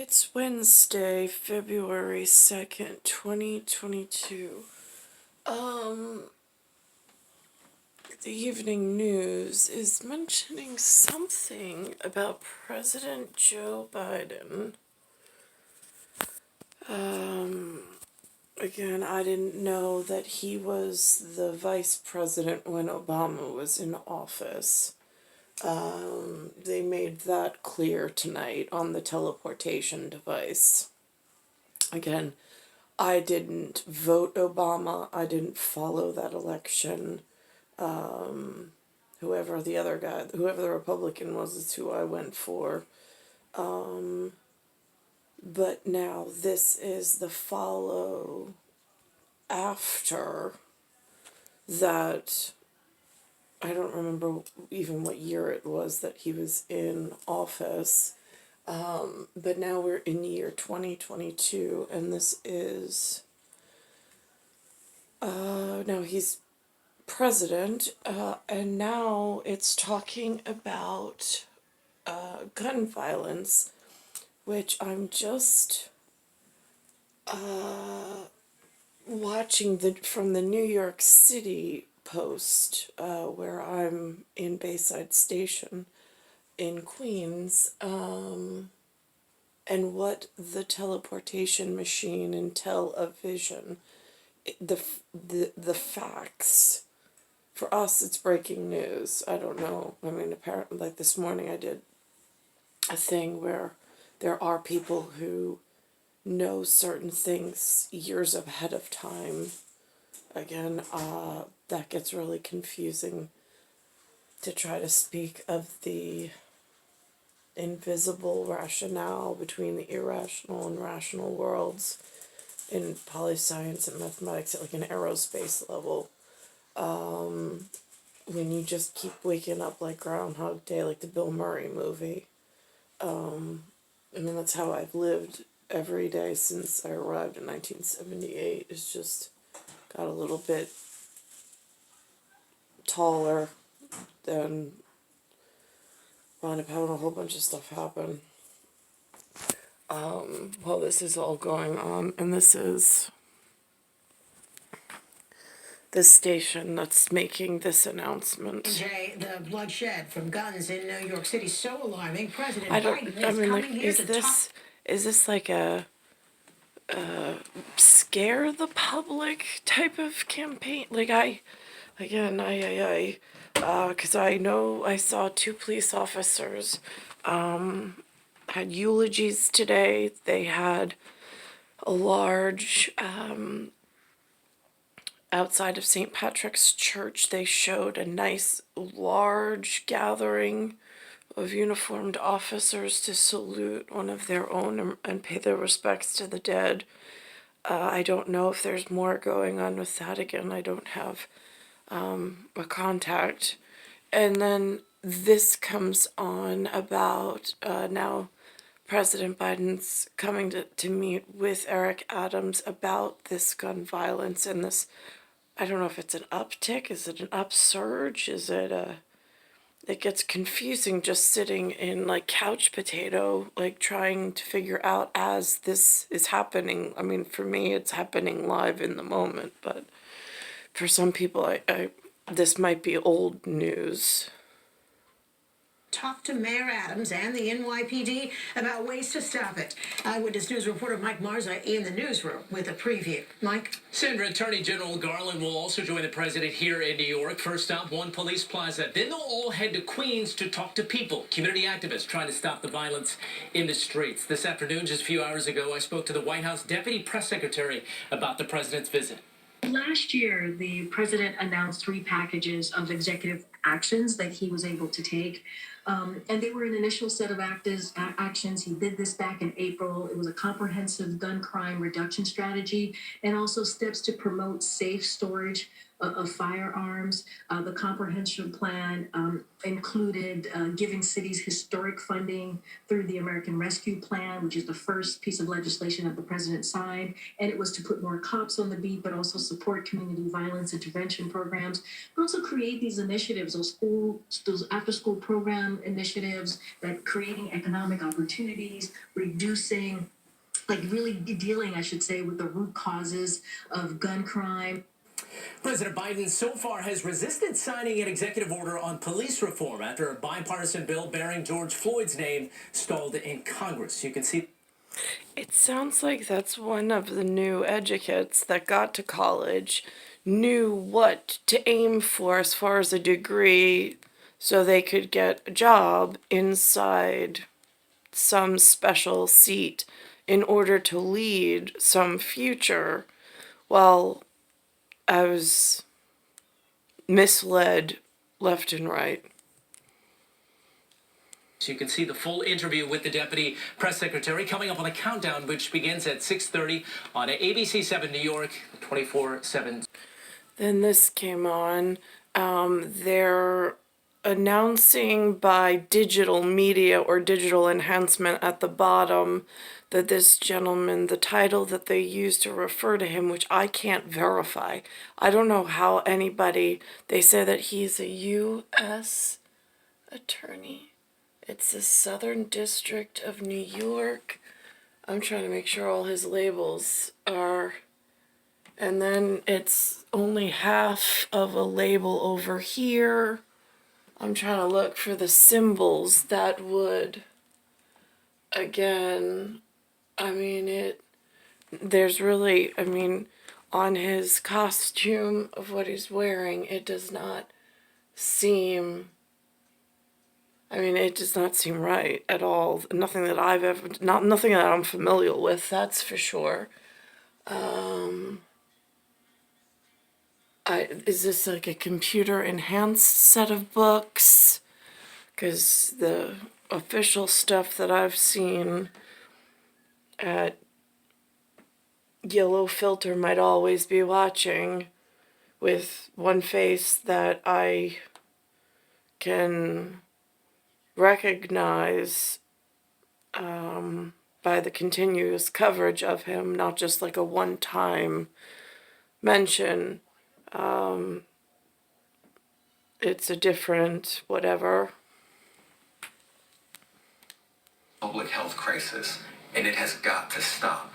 It's Wednesday, February 2nd, 2022. Um, the evening news is mentioning something about President Joe Biden. Again, I didn't know that he was the vice president when Obama was in office. They made that clear tonight on the teleportation device. Again, I didn't vote Obama. I didn't follow that election. Whoever the Republican was, is who I went for. But now this is the follow after that. I don't remember even what year it was that he was in office. But now we're in the year 2022, and this is, now he's president, and now it's talking about gun violence, which I'm just watching from the New York City Post, where I'm in Bayside Station in Queens, and what the teleportation machine and television, the facts. For us, it's breaking news. I don't know. I mean, apparently, like this morning, I did a thing where there are people who know certain things years ahead of time. Again, that gets really confusing to try to speak of the invisible rationale between the irrational and rational worlds in polyscience and mathematics at like an aerospace level. When you just keep waking up like Groundhog Day, like the Bill Murray movie. I mean, that's how I've lived every day since I arrived in 1978. It's just got a little bit taller, then wound up having a whole bunch of stuff happen. While this is all going on, and this is the station that's making this announcement. Jay, the bloodshed from guns in New York City so alarming. President I Biden is mean, like, coming here to talk. is this like a scare the public type of campaign? Like, because I know I saw two police officers had eulogies today. They had a large, outside of St. Patrick's Church, they showed a nice large gathering of uniformed officers to salute one of their own and pay their respects to the dead. I don't know if there's more going on with that. Again, I don't have a contact. And then this comes on about now President Biden's coming to meet with Eric Adams about this gun violence and this. I don't know if it's an uptick. Is it an upsurge? Is it a... It gets confusing just sitting in like couch potato, like trying to figure out as this is happening. I mean, for me, it's happening live in the moment, but for some people, I this might be old news. Talk to Mayor Adams and the NYPD about ways to stop it. Eyewitness News reporter Mike Marza in the newsroom with a preview. Mike? Sandra, Attorney General Garland will also join the president here in New York. First stop, One Police Plaza. Then they'll all head to Queens to talk to people, community activists trying to stop the violence in the streets. This afternoon, just a few hours ago, I spoke to the White House Deputy Press Secretary about the president's visit. Last year, the president announced 3 packages of executive actions that he was able to take. And they were an initial set of actions. He did this back in April. It was a comprehensive gun crime reduction strategy and also steps to promote safe storage of firearms. The comprehensive plan included giving cities historic funding through the American Rescue Plan, which is the first piece of legislation that the president signed. And it was to put more cops on the beat, but also support community violence intervention programs, but also create these initiatives, those after-school programs, initiatives that creating economic opportunities, reducing, like really dealing, I should say, with the root causes of gun crime. President Biden so far has resisted signing an executive order on police reform after a bipartisan bill bearing George Floyd's name stalled in Congress. You can see. It sounds like that's one of the new educates that got to college, knew what to aim for as far as a degree so they could get a job inside some special seat in order to lead some future. Well, I was misled left and right. So you can see the full interview with the deputy press secretary coming up on the countdown, which begins at 6:30 on ABC 7 New York, 24/7. Then this came on. They're announcing by digital media or digital enhancement at the bottom that this gentleman, the title that they use to refer to him, which I can't verify. I don't know how anybody, they say that he's a U.S. attorney. It's the Southern District of New York. I'm trying to make sure all his labels are. And then it's only half of a label over here. I'm trying to look for the symbols that would, again, there's really, on his costume of what he's wearing, it does not seem, it does not seem right at all. Nothing that nothing that I'm familiar with, that's for sure. Is this like a computer enhanced set of books? Because the official stuff that I've seen at Yellow Filter Might Always Be Watching, with one face that I can recognize by the continuous coverage of him, not just like a one-time mention. It's a different whatever. Public health crisis, and it has got to stop.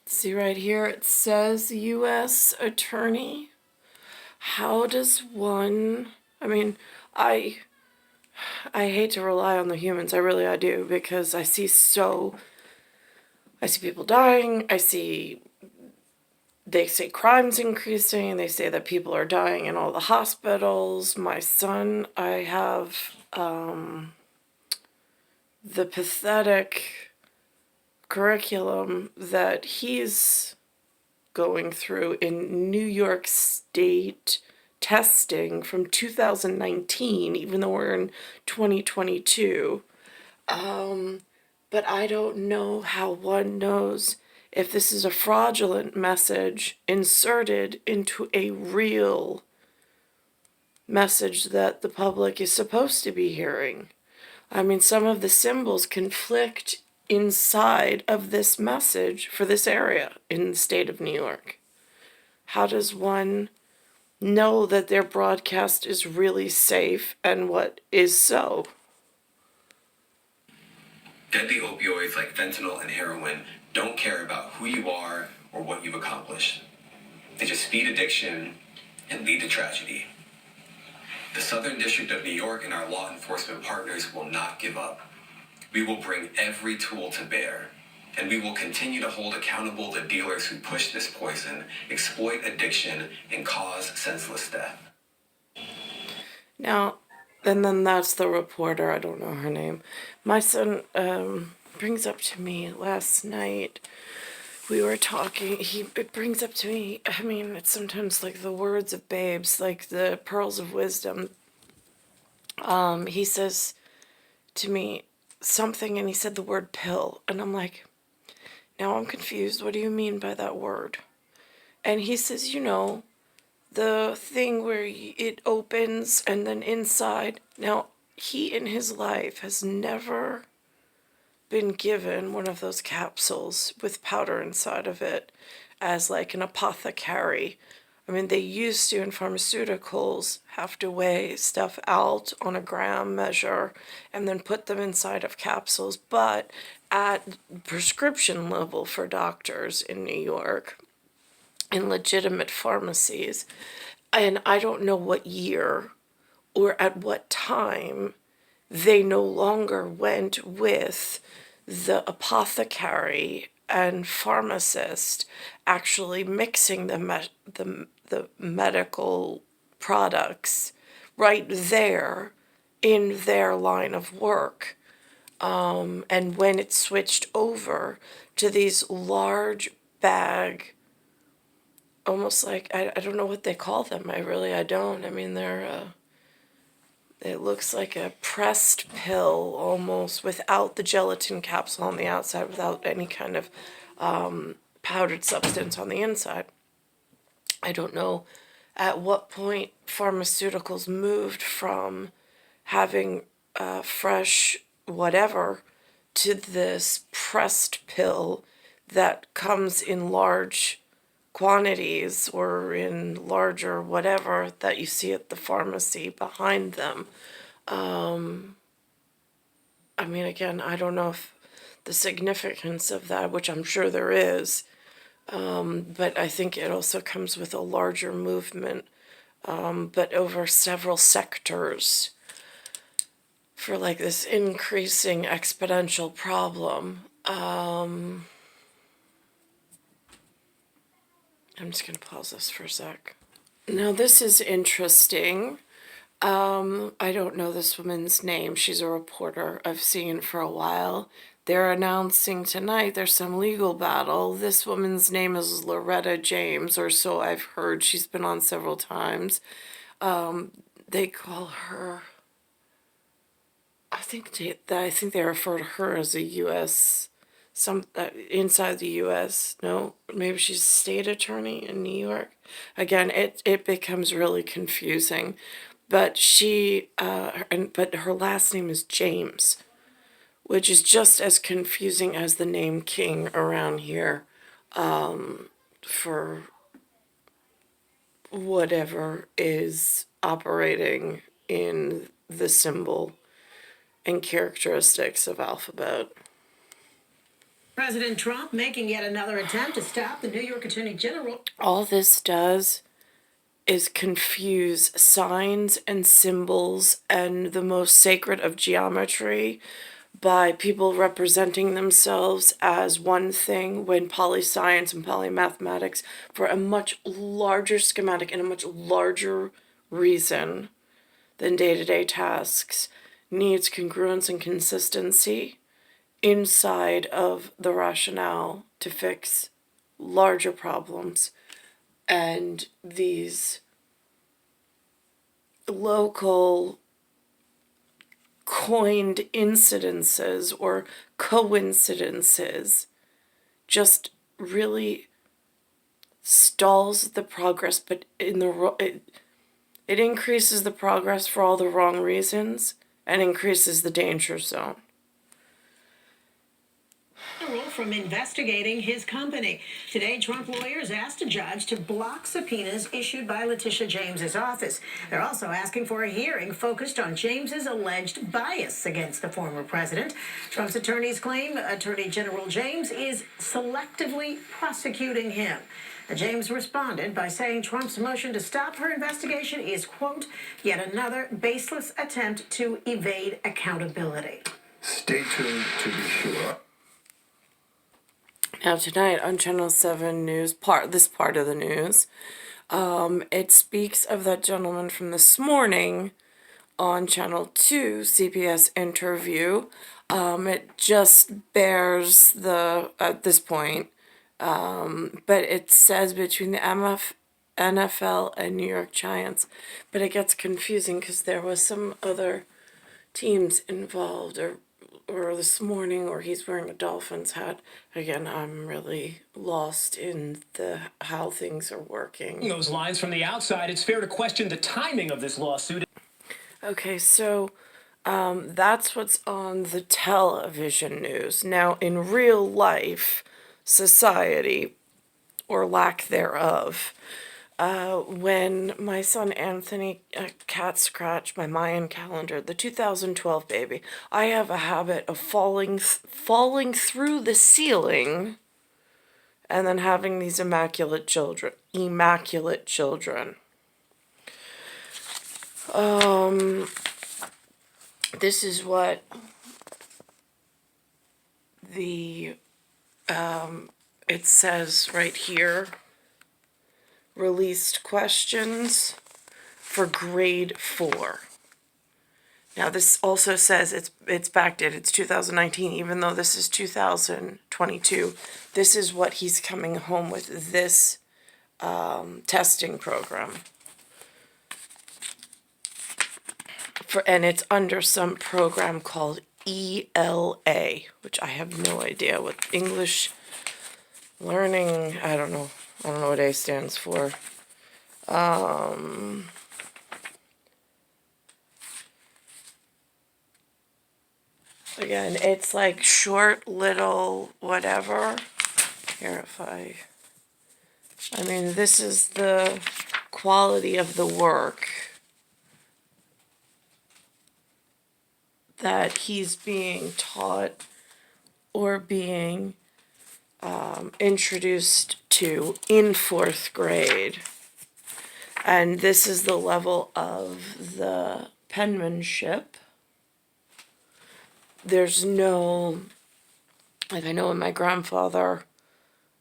See right here, it says U.S. Attorney. How does one, I hate to rely on the humans, I do, because I see people dying, they say crime's increasing, they say that people are dying in all the hospitals. My son, I have the pathetic curriculum that he's going through in New York State testing from 2019, even though we're in 2022. But I don't know how one knows if this is a fraudulent message inserted into a real message that the public is supposed to be hearing. Some of the symbols conflict inside of this message for this area in the state of New York. How does one know that their broadcast is really safe and what is so? Deadly opioids like fentanyl and heroin don't care about who you are or what you've accomplished. They just feed addiction and lead to tragedy. The Southern District of New York and our law enforcement partners will not give up. We will bring every tool to bear, and we will continue to hold accountable the dealers who push this poison, exploit addiction, and cause senseless death. Now, and then that's the reporter, I don't know her name. My son brings up to me last night, we were talking, it brings up to me, it's sometimes like the words of babes, like the pearls of wisdom. He says to me something, and he said the word pill, and I'm like, now I'm confused, what do you mean by that word? And he says, the thing where it opens and then inside. Now, he in his life has never been given one of those capsules with powder inside of it as like an apothecary. I mean, they used to in pharmaceuticals have to weigh stuff out on a gram measure and then put them inside of capsules, but at prescription level for doctors in New York, in legitimate pharmacies, and I don't know what year or at what time they no longer went with the apothecary and pharmacist actually mixing the medical products right there in their line of work. And when it switched over to these large bag, almost like, I don't know what they call them. I don't. I mean, it looks like a pressed pill almost without the gelatin capsule on the outside, without any kind of powdered substance on the inside. I don't know at what point pharmaceuticals moved from having fresh whatever to this pressed pill that comes in large quantities or in larger whatever that you see at the pharmacy behind them. I mean, again, I don't know if the significance of that, which I'm sure there is, but I think it also comes with a larger movement, but over several sectors for like this increasing exponential problem. I'm just going to pause this for a sec. Now, this is interesting. I don't know this woman's name. She's a reporter I've seen for a while. They're announcing tonight there's some legal battle. This woman's name is Loretta James, or so I've heard. She's been on several times. They call her, I think they refer to her as a U.S., inside the U.S. No, maybe she's a state attorney in New York. Again, it becomes really confusing. But but her last name is James, which is just as confusing as the name King around here, for whatever is operating in the symbol and characteristics of alphabet. President Trump making yet another attempt to stop the New York Attorney General. All this does is confuse signs and symbols and the most sacred of geometry by people representing themselves as one thing when polyscience and polymathematics, for a much larger schematic and a much larger reason than day-to-day tasks, needs congruence and consistency inside of the rationale to fix larger problems. And these local coined incidences or coincidences just really stalls the progress, but it increases the progress for all the wrong reasons and increases the danger zone. From investigating his company. Today, Trump lawyers asked a judge to block subpoenas issued by Letitia James's office. They're also asking for a hearing focused on James's alleged bias against the former president. Trump's attorneys claim Attorney General James is selectively prosecuting him. James responded by saying Trump's motion to stop her investigation is, quote, yet another baseless attempt to evade accountability. Stay tuned to be sure. Now tonight on Channel 7 News, this part of the news, it speaks of that gentleman from this morning on Channel 2 CBS interview. It just bears at this point, but it says between the NFL and New York Giants, but it gets confusing because there was some other teams involved, or this morning, or he's wearing a Dolphins hat. Again, I'm really lost in how things are working. Those lines from the outside, it's fair to question the timing of this lawsuit. Okay, so that's what's on the television news. Now, in real life society, or lack thereof, when my son Anthony cat scratched my Mayan calendar, the 2012 baby, I have a habit of falling through the ceiling and then having these immaculate children. This is what it says right here. Released questions for grade 4. Now this also says it's backdated. It's 2019, even though this is 2022. This is what he's coming home with, this testing program. And it's under some program called ELA, which I have no idea what English learning, I don't know what A stands for. Again, it's like short little whatever. Here, I mean, this is the quality of the work that he's being taught or being introduced to in 4th grade. And this is the level of the penmanship. There's no, like, I know when my grandfather,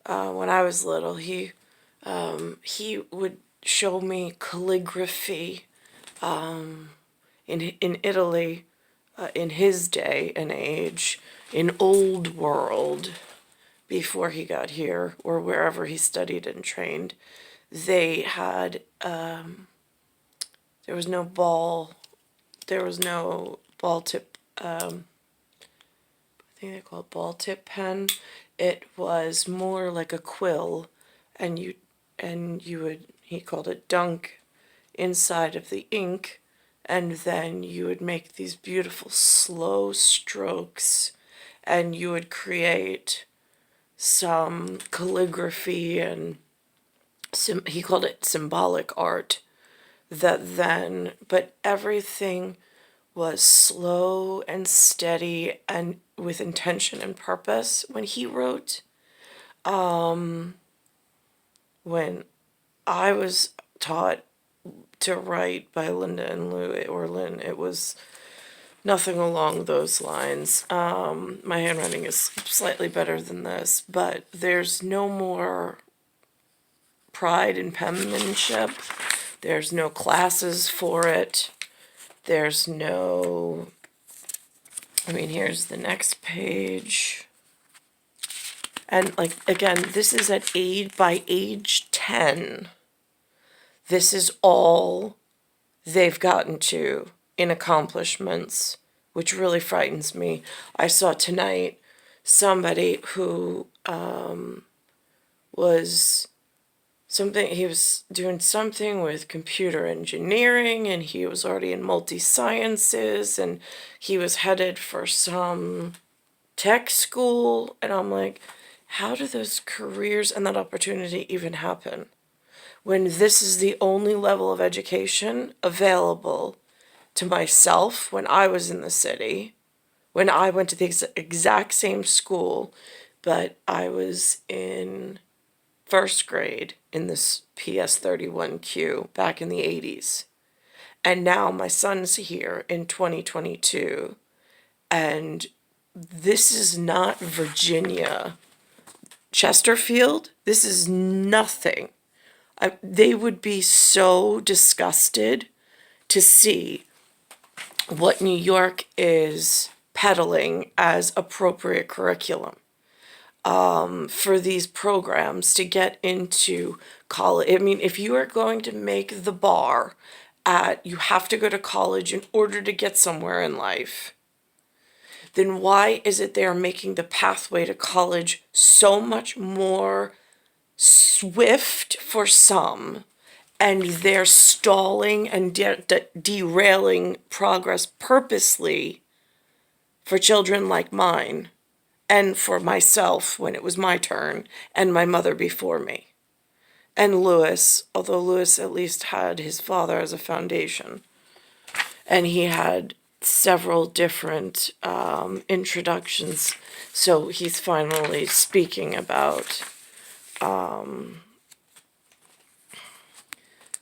when I was little, he would show me calligraphy in Italy in his day and age, in Old World, before he got here, or wherever he studied and trained. They had, there was no ball tip, I think they call it ball tip pen. It was more like a quill, and you would, he called it dunk inside of the ink, and then you would make these beautiful slow strokes, and you would create some calligraphy, and he called it symbolic art, but everything was slow and steady and with intention and purpose when he wrote. When I was taught to write by Linda and Lou, or Lynn, it was nothing along those lines. My handwriting is slightly better than this, but there's no more pride in penmanship. There's no classes for it. There's no, I mean, here's the next page. And like, again, this is by age 10. This is all they've gotten to in accomplishments, which really frightens me. I saw tonight somebody who he was doing something with computer engineering, and he was already in multi-sciences, and he was headed for some tech school, and I'm like, how do those careers and that opportunity even happen when this is the only level of education available to myself when I was in the city, when I went to the exact same school, but I was in 1st grade in this PS31Q back in the 80s. And now my son's here in 2022, and this is not Virginia, Chesterfield. This is nothing. They would be so disgusted to see what New York is peddling as appropriate curriculum for these programs to get into college. I mean, if you are going to make the bar you have to go to college in order to get somewhere in life, then why is it they are making the pathway to college so much more swift for some, and they're stalling and derailing progress purposely for children like mine, and for myself when it was my turn, and my mother before me? and Lewis, although Lewis at least had his father as a foundation. And he had several different introductions. So he's finally speaking about.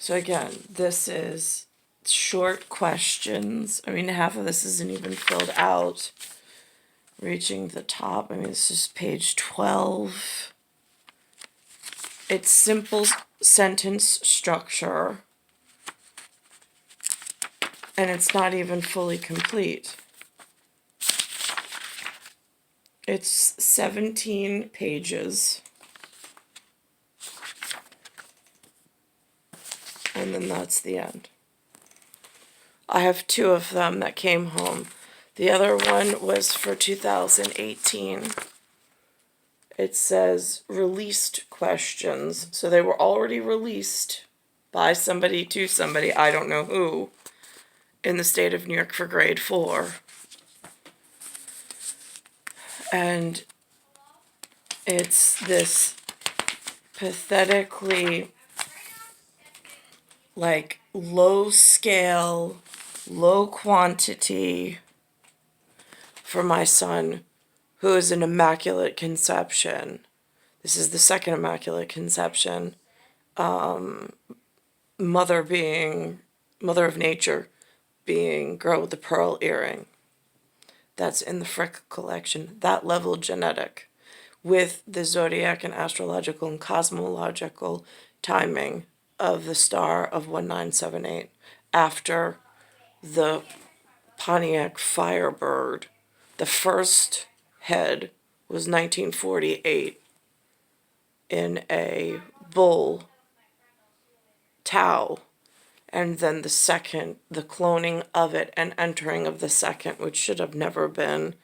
So again, this is short questions. I mean, half of this isn't even filled out. Reaching the top. I mean, this is page 12. It's simple sentence structure. And it's not even fully complete. It's 17 pages. And then that's the end. I have 2 of them that came home. The other one was for 2018. It says released questions. So they were already released by somebody to somebody, I don't know who, in the state of New York for grade 4. And it's this pathetically, like, low scale, low quantity for my son, who is an immaculate conception. This is the second immaculate conception. Mother of nature being girl with the pearl earring. That's in the Frick collection. That level genetic. With the zodiac and astrological and cosmological timing of the star of 1978 after the Pontiac Firebird. The first head was 1948 in a bull Tau, and then the second, the cloning of it and entering of the second, which should have never been,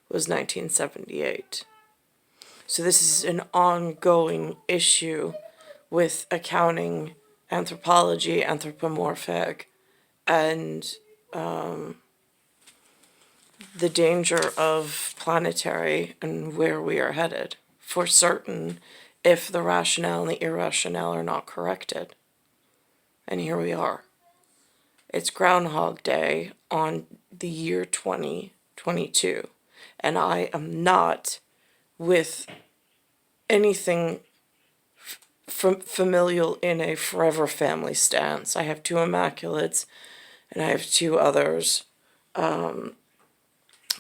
was 1978. So this is an ongoing issue with accounting, anthropology, anthropomorphic, and the danger of planetary and where we are headed, for certain, if the rationale and the irrationale are not corrected. And here we are. It's Groundhog Day on the year 2022. And I am not with anything familial in a forever family stance. I have 2 immaculates and I have 2 others.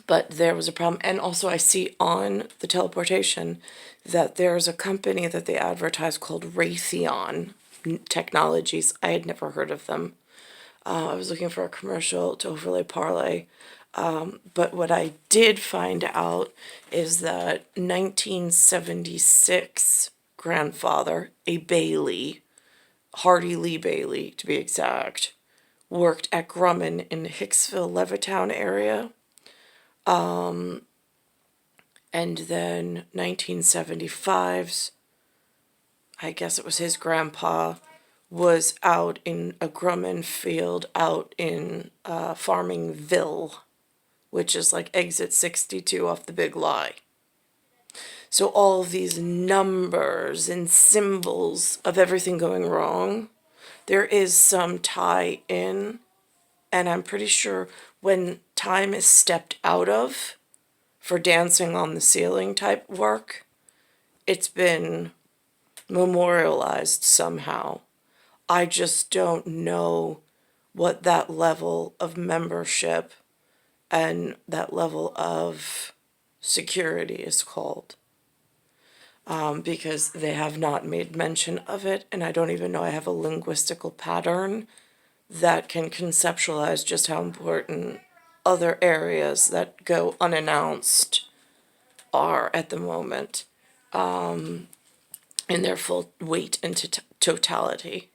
But there was a problem. And also I see on the Teleportation that there's a company that they advertise called Raytheon Technologies. I had never heard of them. I was looking for a commercial to overlay parlay. But what I did find out is that 1976 grandfather, a Bailey, Hardy Lee Bailey to be exact, worked at Grumman in the Hicksville, Levittown area. And then 1975's, I guess it was his grandpa, was out in a Grumman field out in Farmingville, which is like exit 62 off the Big Lie. So all of these numbers and symbols of everything going wrong, there is some tie in, and I'm pretty sure when time is stepped out of for dancing on the ceiling type work, it's been memorialized somehow. I just don't know what that level of membership and that level of security is called. Because they have not made mention of it, and I don't even know I have a linguistical pattern that can conceptualize just how important other areas that go unannounced are at the moment, in their full weight and totality.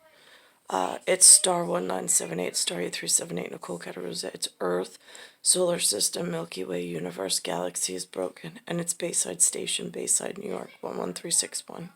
It's star 1978, star 8378, Nicole, Cattaruzza. It's Earth, Solar System, Milky Way, Universe, Galaxy is broken, and it's Bayside Station, Bayside, New York, 11361.